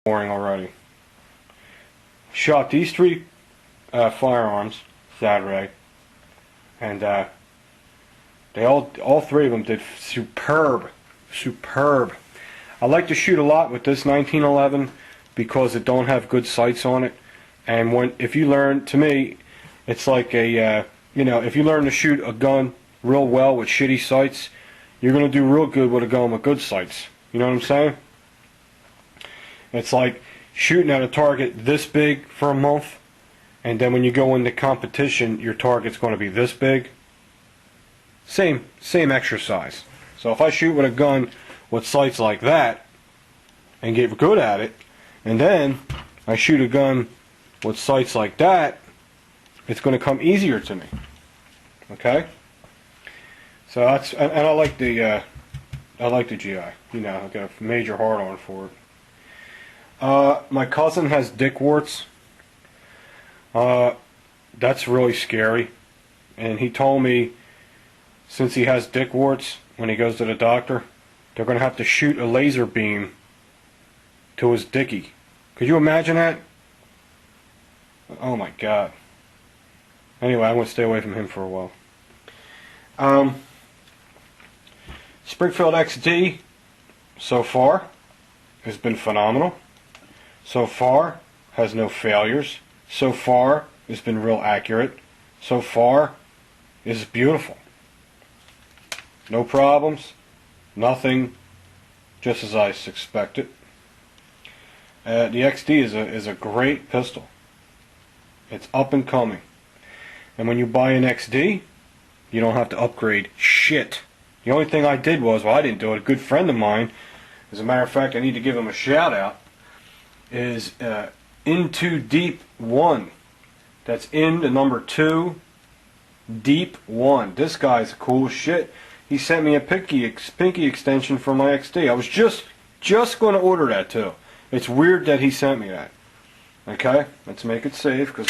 boring already. Shot these three firearms Saturday, and they all three of them did superb. I like to shoot a lot with this 1911 because it don't have good sights on it, and if you learn, to me, it's like a if you learn to shoot a gun real well with shitty sights, you're gonna do real good with a gun with good sights. You know what I'm saying? It's like shooting at a target this big for a month, and then when you go into competition, your target's going to be this big. Same exercise. So if I shoot with a gun with sights like that and get good at it, and then I shoot a gun with sights like that, it's going to come easier to me. Okay? So that's, and I like the GI. You know, I've got a major hard on for it. My cousin has dick warts. That's really scary. And he told me, since he has dick warts, when he goes to the doctor, they're going to have to shoot a laser beam to his dicky. Could you imagine that? Oh my God. Anyway, I'm going to stay away from him for a while. Springfield XD, so far, has been phenomenal. So far, has no failures. So far, it's been real accurate. So far, is beautiful. No problems. Nothing. Just as I expected. The XD is a great pistol. It's up and coming. And when you buy an XD, you don't have to upgrade shit. The only thing I did was, well, I didn't do it, a good friend of mine, as a matter of fact, I need to give him a shout out, is Into Deep 1. That's in the number 2, Deep 1. This guy's cool as shit. He sent me a pinky extension for my XD. I was just going to order that too. It's weird that he sent me that. Okay, let's make it safe, because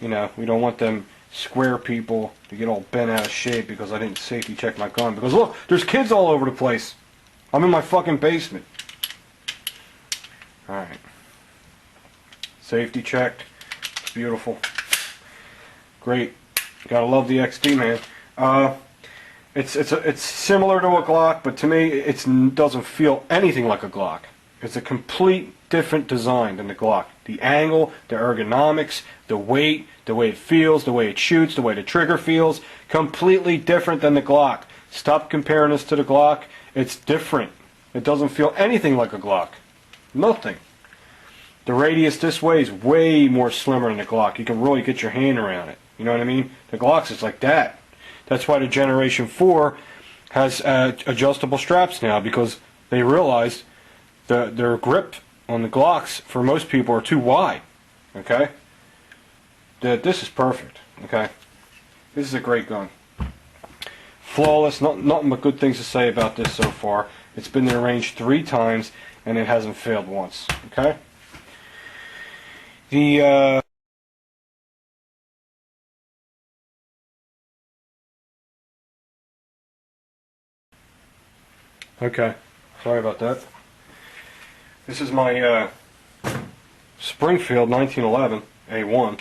you know we don't want them square people to get all bent out of shape because I didn't safety check my gun. Because look, there's kids all over the place. I'm in my fucking basement. All right. Safety checked. It's beautiful. Great. Gotta love the XD, man. It's similar to a Glock, but to me it doesn't feel anything like a Glock. It's a complete different design than the Glock. The angle, the ergonomics, the weight, the way it feels, the way it shoots, the way the trigger feels, completely different than the Glock. Stop comparing this to the Glock. It's different. It doesn't feel anything like a Glock. Nothing. The radius this way is way more slimmer than the Glock. You can really get your hand around it. You know what I mean? The Glock's is like that. That's why the Generation 4 has adjustable straps now, because they realized their grip on the Glocks for most people are too wide. Okay? This is perfect. Okay? This is a great gun. Flawless. Nothing but good things to say about this so far. It's been in the range 3 times and it hasn't failed once. Okay? Okay, sorry about that. This is my Springfield 1911 A1.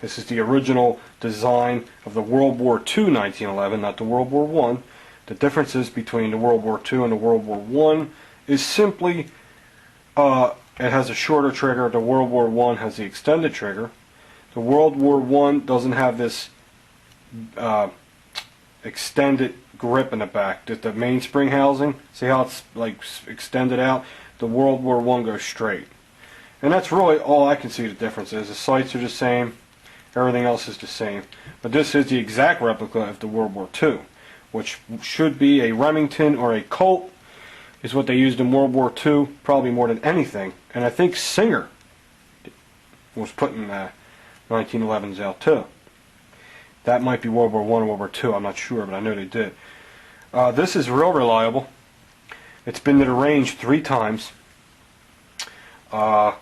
This is the original design of the World War II 1911, not the World War I. The differences between the World War II and the World War I is simply it has a shorter trigger. The World War I has the extended trigger. The World War I doesn't have this extended grip in the back. The mainspring housing, see how it's like extended out? The World War I goes straight. And that's really all I can see the difference is. The sights are the same, everything else is the same. But this is the exact replica of the World War II, which should be a Remington or a Colt, is what they used in World War II, probably more than anything. And I think Singer was putting 1911s out too. That might be World War I or World War II, I'm not sure, but I know they did. This is real reliable. It's been to the range 3 times. It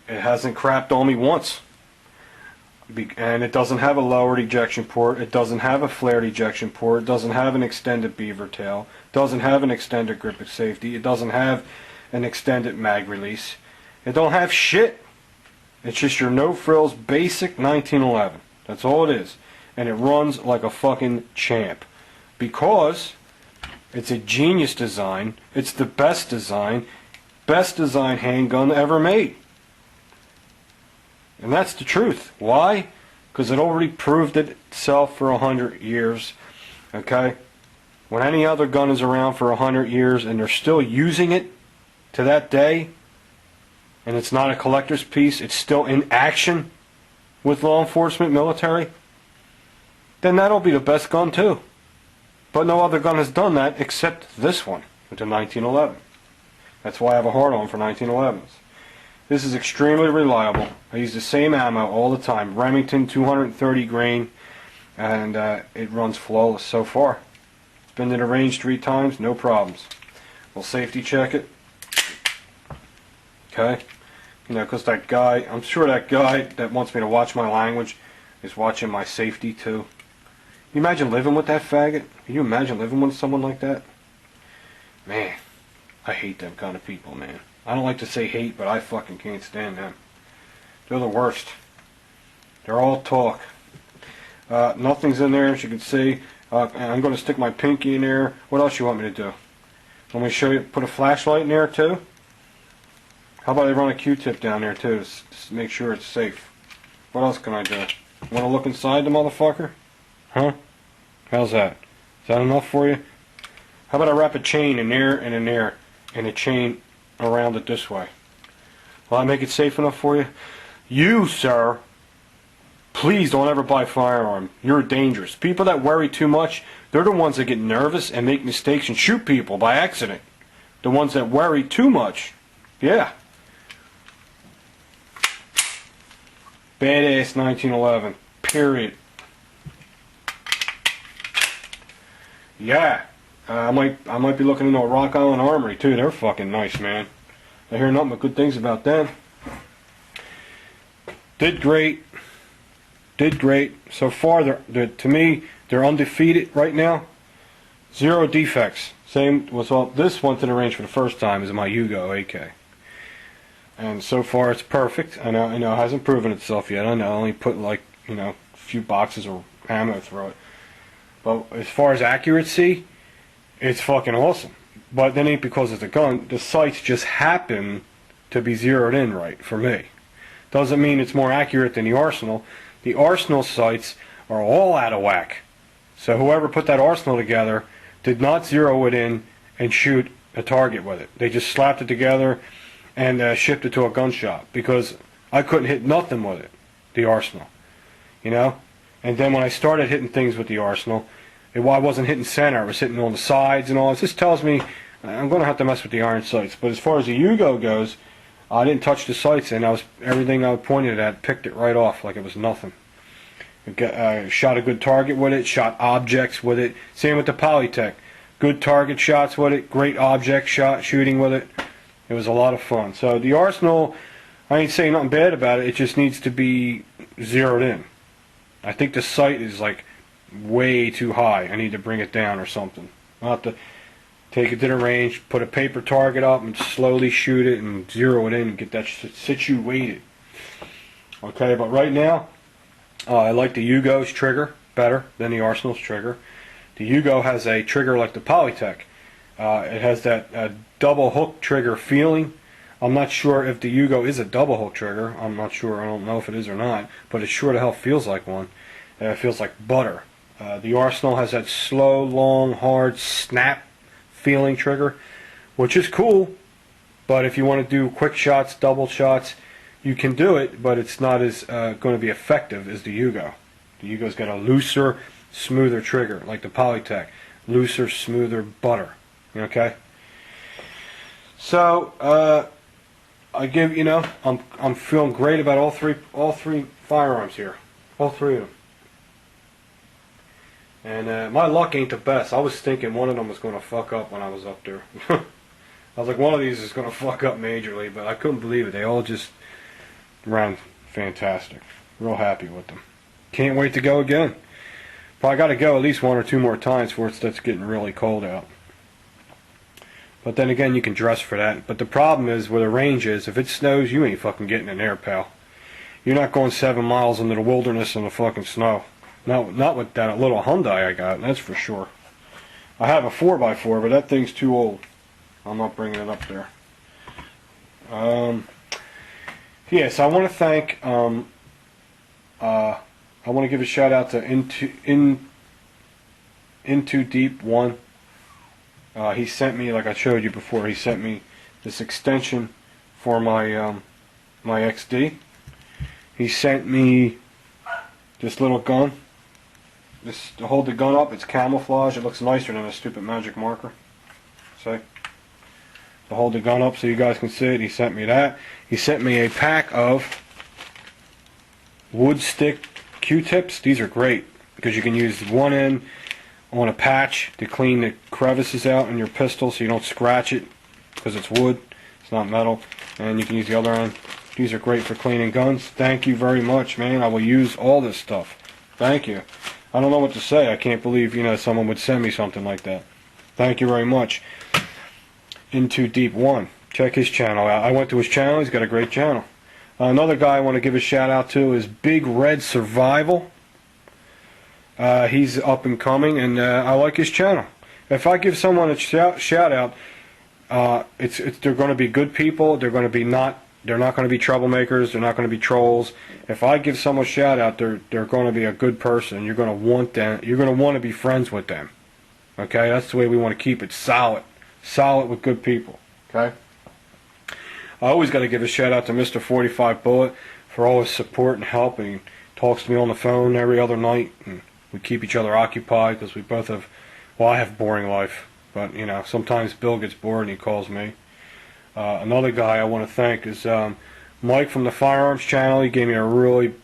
hasn't crapped on me once. And it doesn't have a lowered ejection port. It doesn't have a flared ejection port. It doesn't have an extended beaver tail. It doesn't have an extended grip of safety. It doesn't have an extended mag release. It don't have shit. It's just your no-frills basic 1911. That's all it is. And it runs like a fucking champ. Because it's a genius design. It's the best design handgun ever made. And that's the truth. Why? Because it already proved itself for 100 years. Okay? When any other gun is around for 100 years and they're still using it to that day, and it's not a collector's piece, it's still in action with law enforcement, military, then that'll be the best gun too. But no other gun has done that except this one with the 1911. That's why I have a hard on for 1911s. This is extremely reliable. I use the same ammo all the time. Remington 230 grain, and it runs flawless so far. It's been to the range 3 times, no problems. We'll safety check it. Okay? You know, because that guy, I'm sure that guy that wants me to watch my language is watching my safety too. Can you imagine living with that faggot? Can you imagine living with someone like that? Man, I hate them kind of people, man. I don't like to say hate, but I fucking can't stand them. They're the worst. They're all talk. Nothing's in there, as you can see. And I'm going to stick my pinky in there. What else you want me to do? Want me to show you, put a flashlight in there too? How about I run a Q-tip down there too, to make sure it's safe? What else can I do? Want to look inside the motherfucker? Huh? How's that? Is that enough for you? How about I wrap a chain in there and in there, and a chain around it this way? Will that make it safe enough for you? You, sir, please don't ever buy a firearm. You're dangerous. People that worry too much, they're the ones that get nervous and make mistakes and shoot people by accident. The ones that worry too much. Yeah. Badass 1911. Period. Yeah. I might be looking into a Rock Island Armory too. They're fucking nice, man. I hear nothing but good things about them. Did great. Did great. So far, to me, they're undefeated right now. 0 defects. Same was all. This went to the range for the first time is my Yugo AK. And so far, it's perfect. I know it hasn't proven itself yet. I know I only put like, a few boxes of ammo through it. But as far as accuracy, it's fucking awesome. But that ain't because it's a gun. The sights just happen to be zeroed in right for me. Doesn't mean it's more accurate than the Arsenal. The Arsenal sights are all out of whack. So whoever put that Arsenal together did not zero it in and shoot a target with it. They just slapped it together and shipped it to a gun shop because I couldn't hit nothing with it, the Arsenal. And then when I started hitting things with the Arsenal, I wasn't hitting center. I was hitting on the sides and all. It just tells me I'm going to have to mess with the iron sights. But as far as the Yugo goes, I didn't touch the sights, and everything I pointed at picked it right off like it was nothing. Shot a good target with it, shot objects with it. Same with the Polytech. Good target shots with it, great object shooting with it. It was a lot of fun. So the Arsenal, I ain't saying nothing bad about it. It just needs to be zeroed in. I think the sight is like way too high. I need to bring it down or something. I'll have to take it to the range, put a paper target up, and slowly shoot it and zero it in and get that situated. Okay, but right now, I like the Yugo's trigger better than the Arsenal's trigger. The Yugo has a trigger like the Polytech. It has that double hook trigger feeling. I'm not sure if the Yugo is a double hook trigger. I'm not sure. I don't know if it is or not. But it sure to hell feels like one. It feels like butter. The Arsenal has that slow, long, hard snap feeling trigger, which is cool. But if you want to do quick shots, double shots, you can do it. But it's not as going to be effective as the Yugo. The Yugo's got a looser, smoother trigger, like the Polytech. Looser, smoother butter. Okay. So I give I'm feeling great about all three firearms here, all 3 of them. And my luck ain't the best. I was thinking one of them was going to fuck up when I was up there. I was like, one of these is going to fuck up majorly, but I couldn't believe it. They all just ran fantastic. Real happy with them. Can't wait to go again. Probably got to go at least 1 or 2 more times before it starts getting really cold out. But then again, you can dress for that. But the problem is, where the range is, if it snows, you ain't fucking getting in there, pal. You're not going 7 miles into the wilderness in the fucking snow. Not with that little Hyundai I got, that's for sure. I have a 4x4, but that thing's too old. I'm not bringing it up there. Yeah, so I want to thank, I want to give a shout out to Into Deep One. He sent me, like I showed you before, he sent me this extension for my my XD. He sent me this little gun. This to hold the gun up. It's camouflage. It looks nicer than a stupid magic marker. See? To hold the gun up so you guys can see it. He sent me that. He sent me a pack of wood stick Q-tips. These are great because you can use one end on a patch to clean the crevices out in your pistol so you don't scratch it because it's wood, it's not metal, and you can use the other end. These are great for cleaning guns. Thank you very much, man. I will use all this stuff. Thank you. I don't know what to say. I can't believe, someone would send me something like that. Thank you very much. Into Deep One. Check his channel out. I went to his channel. He's got a great channel. Another guy I want to give a shout out to is Big Red Survival. He's up and coming, and I like his channel. If I give someone a shout out, they're going to be good people. They're not going to be troublemakers. They're not going to be trolls. If I give someone a shout out, they're going to be a good person. You're going to want them. You're going to want to be friends with them. Okay, that's the way we want to keep it solid with good people. Okay. I always got to give a shout out to Mr. 45 Bullet for all his support and help. And he talks to me on the phone every other night, and we keep each other occupied because we both have. Well, I have a boring life, but sometimes Bill gets bored and he calls me. Another guy I want to thank is Mike from the Firearms channel. He gave me a really,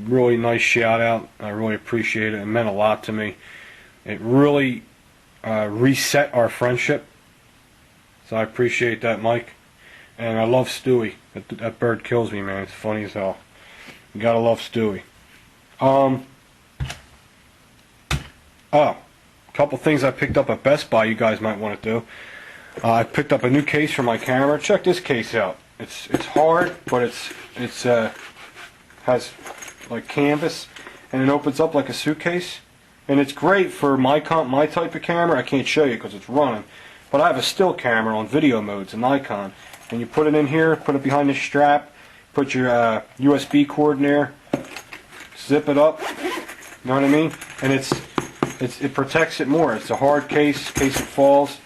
really nice shout out. I really appreciate it. It meant a lot to me. It really reset our friendship. So I appreciate that, Mike. And I love Stewie. That bird kills me, man. It's funny as hell. You gotta love Stewie. A couple things I picked up at Best Buy you guys might want to do. I picked up a new case for my camera. Check this case out. It's hard, but it's has like canvas, and it opens up like a suitcase. And it's great for my type of camera. I can't show you because it's running, but I have a still camera on video modes, a Nikon. And you put it in here, put it behind the strap, put your USB cord in there, zip it up. You know what I mean? And it protects it more. It's a hard case, in case it falls.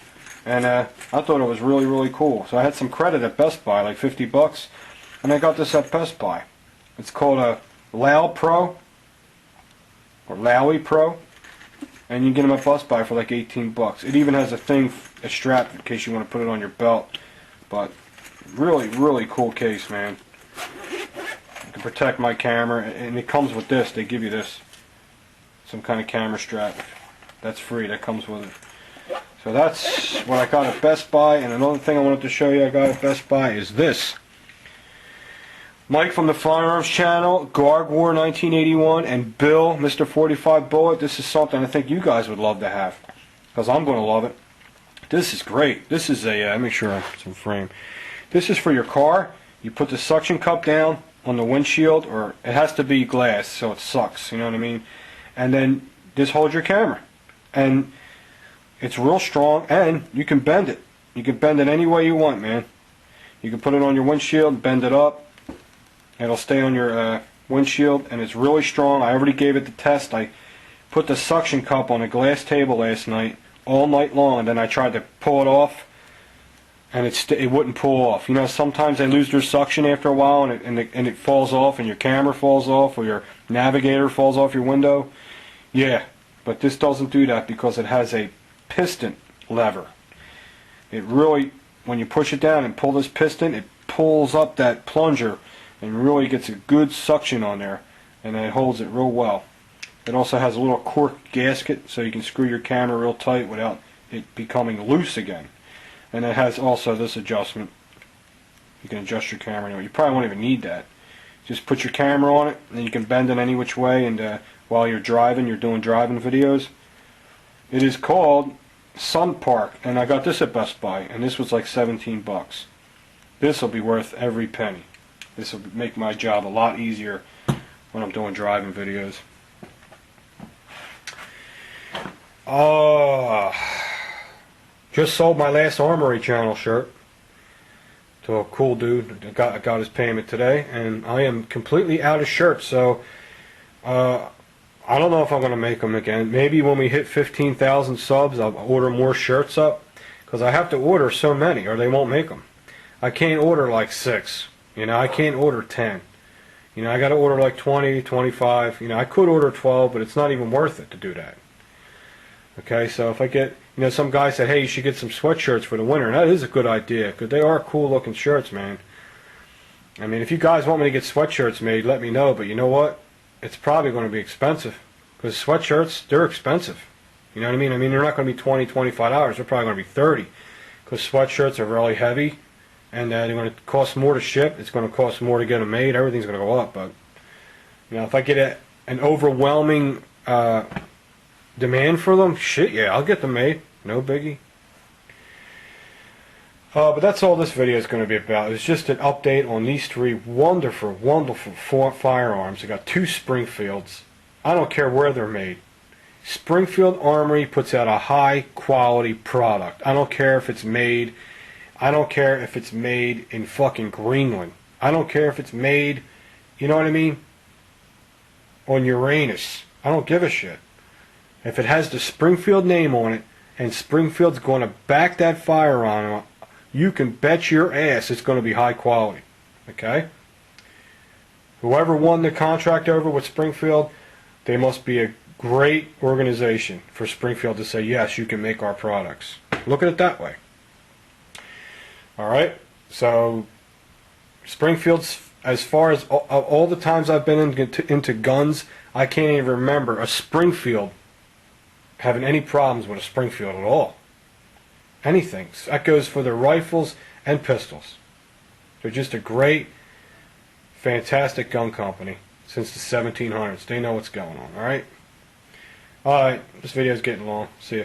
And I thought it was really, really cool. So I had some credit at Best Buy, like $50, and I got this at Best Buy. It's called a Lao Pro, or Lowy Pro, and you can get them at Best Buy for like $18. It even has a strap in case you want to put it on your belt. But really, really cool case, man. You can protect my camera, and it comes with this. They give you this, some kind of camera strap. That's free. That comes with it. So that's what I got at Best Buy. And another thing I wanted to show you I got at Best Buy is this. Mike from the Firearms channel, Garg War 1981, and Bill, Mr. 45 Bullet. This is something I think you guys would love to have, because I'm going to love it. This is great. This is a, let me make sure it's in frame. This is for your car. You put the suction cup down on the windshield, or it has to be glass so it sucks, you know what I mean? And then this holds your camera. And it's real strong, and you can bend it. You can bend it any way you want, man. You can put it on your windshield, bend it up. It'll stay on your windshield, and it's really strong. I already gave it the test. I put the suction cup on a glass table last night, all night long, and then I tried to pull it off, and it wouldn't pull off. You know, sometimes they lose their suction after a while, and it falls off, and your camera falls off, or your navigator falls off your window. Yeah, but this doesn't do that because it has a piston lever. It really, when you push it down and pull this piston, it pulls up that plunger and really gets a good suction on there, and it holds it real well. It also has a little cork gasket so you can screw your camera real tight without it becoming loose again. And it has also this adjustment. You can adjust your camera anyway. You probably won't even need that. Just put your camera on it, and then you can bend it any which way, and while you're driving, you're doing driving videos. It is called Sun Park, and I got this at Best Buy, and this was like 17 bucks. This will be worth every penny. This will make my job a lot easier when I'm doing driving videos. Just sold my last Armory Channel shirt to a cool dude. I got his payment today, and I am completely out of shirts, so I don't know if I'm going to make them again. Maybe when we hit 15,000 subs, I'll order more shirts up, because I have to order so many, or they won't make them. I can't order like 6. You know, I can't order 10. You know, I got to order like 20, 25. You know, I could order 12, but it's not even worth it to do that. Okay, so if I get, you know, some guy said, hey, you should get some sweatshirts for the winter, and that is a good idea, because they are cool looking shirts, man. I mean, if you guys want me to get sweatshirts made, let me know, but you know what? It's probably going to be expensive, because sweatshirts, they're expensive. You know what I mean? I mean, they're not going to be $20, $25. They're probably going to be 30, because sweatshirts are really heavy, and they're going to cost more to ship. It's going to cost more to get them made. Everything's going to go up, but you know, if I get an overwhelming demand for them, shit, yeah, I'll get them made. No biggie. But that's all this video is going to be about. It's just an update on these 3 wonderful, wonderful firearms. I got 2 Springfields. I don't care where they're made. Springfield Armory puts out a high quality product. I don't care if it's made. I don't care if it's made in fucking Greenland. I don't care if it's made, you know what I mean, on Uranus. I don't give a shit. If it has the Springfield name on it, and Springfield's going to back that firearm, you can bet your ass it's going to be high quality. Okay? Whoever won the contract over with Springfield, they must be a great organization for Springfield to say, yes, you can make our products. Look at it that way. Alright? So, Springfield's, as far as all the times I've been into guns, I can't even remember a Springfield having any problems with a Springfield at all. Anything. That goes for their rifles and pistols. They're just a great, fantastic gun company since the 1700s. They know what's going on, alright? Alright, this video's getting long. See ya.